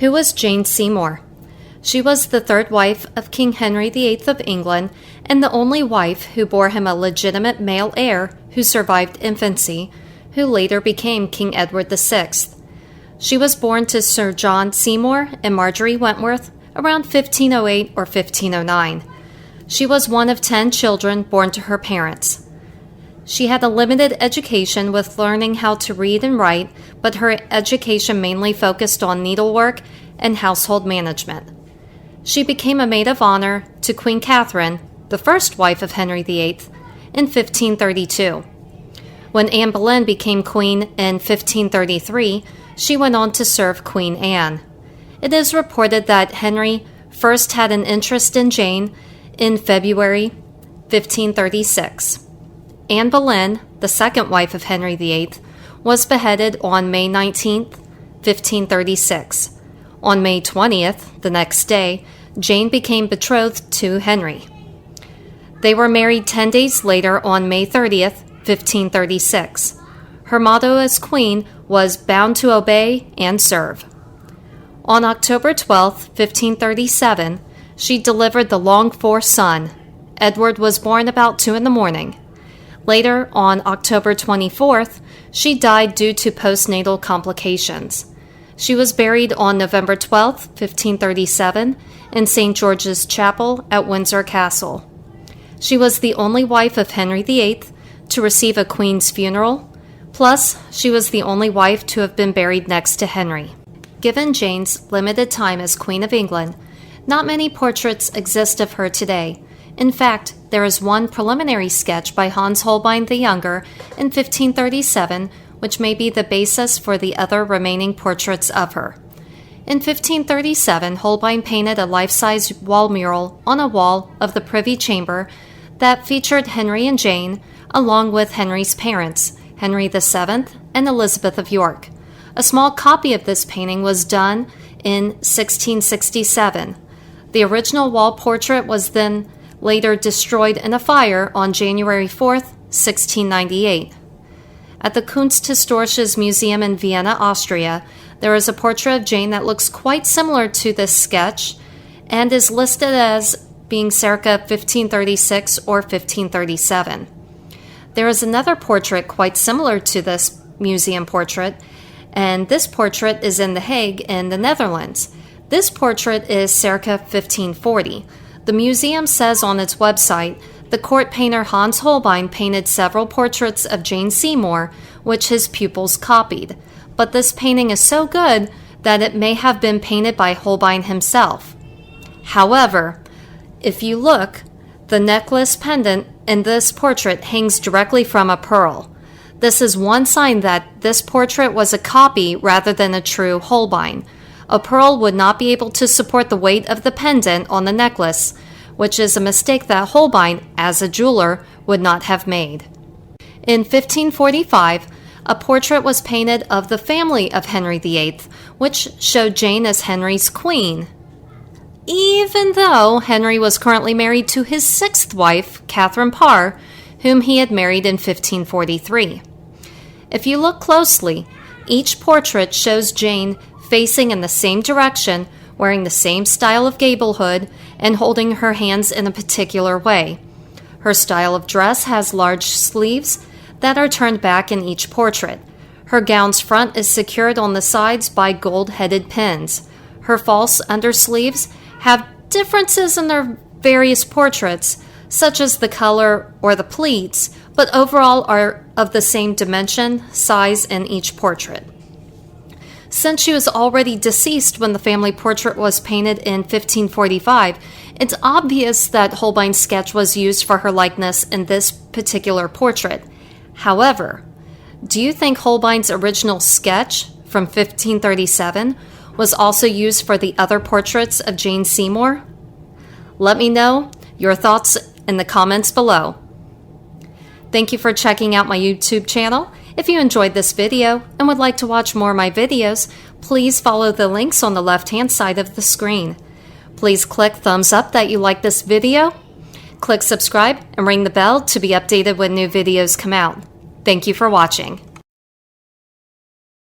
Who was Jane Seymour? She was the third wife of King Henry VIII of England and the only wife who bore him a legitimate male heir who survived infancy, who later became King Edward VI. She was born to Sir John Seymour and Marjorie Wentworth around 1508 or 1509. She was one of 10 children born to her parents. She had a limited education with learning how to read and write, but her education mainly focused on needlework and household management. She became a maid of honor to Queen Catherine, the first wife of Henry VIII, in 1532. When Anne Boleyn became queen in 1533, she went on to serve Queen Anne. It is reported that Henry first had an interest in Jane in February 1536. Anne Boleyn, the second wife of Henry VIII, was beheaded on May 19, 1536. On May 20th, the next day, Jane became betrothed to Henry. They were married 10 days later on May 30th, 1536. Her motto as queen was bound to obey and serve. On October 12, 1537, she delivered the longed-for son. Edward was born about 2 a.m. Later, on October 24th, she died due to postnatal complications. She was buried on November 12, 1537, in St. George's Chapel at Windsor Castle. She was the only wife of Henry VIII to receive a queen's funeral, plus she was the only wife to have been buried next to Henry. Given Jane's limited time as Queen of England, not many portraits exist of her today. In fact, there is one preliminary sketch by Hans Holbein the Younger in 1537, which may be the basis for the other remaining portraits of her. In 1537, Holbein painted a life-size wall mural on a wall of the Privy Chamber that featured Henry and Jane, along with Henry's parents, Henry VII and Elizabeth of York. A small copy of this painting was done in 1667. The original wall portrait was then later destroyed in a fire on January 4, 1698. At the Kunsthistorisches Museum in Vienna, Austria, there is a portrait of Jane that looks quite similar to this sketch and is listed as being circa 1536 or 1537. There is another portrait quite similar to this museum portrait, and this portrait is in The Hague in the Netherlands. This portrait is circa 1540. The museum says on its website, the court painter Hans Holbein painted several portraits of Jane Seymour, which his pupils copied. But this painting is so good that it may have been painted by Holbein himself. However, if you look, the necklace pendant in this portrait hangs directly from a pearl. This is one sign that this portrait was a copy rather than a true Holbein. A pearl would not be able to support the weight of the pendant on the necklace, which is a mistake that Holbein, as a jeweler, would not have made. In 1545, a portrait was painted of the family of Henry VIII, which showed Jane as Henry's queen, even though Henry was currently married to his sixth wife, Catherine Parr, whom he had married in 1543. If you look closely, each portrait shows Jane facing in the same direction, wearing the same style of gable hood, and holding her hands in a particular way. Her style of dress has large sleeves that are turned back in each portrait. Her gown's front is secured on the sides by gold-headed pins. Her false undersleeves have differences in their various portraits, such as the color or the pleats, but overall are of the same dimension, size in each portrait. Since she was already deceased when the family portrait was painted in 1545, it's obvious that Holbein's sketch was used for her likeness in this particular portrait. However, do you think Holbein's original sketch from 1537 was also used for the other portraits of Jane Seymour? Let me know your thoughts in the comments below. Thank you for checking out my YouTube channel. If you enjoyed this video and would like to watch more of my videos, please follow the links on the left-hand side of the screen. Please click thumbs up that you like this video. Click subscribe and ring the bell to be updated when new videos come out. Thank you for watching.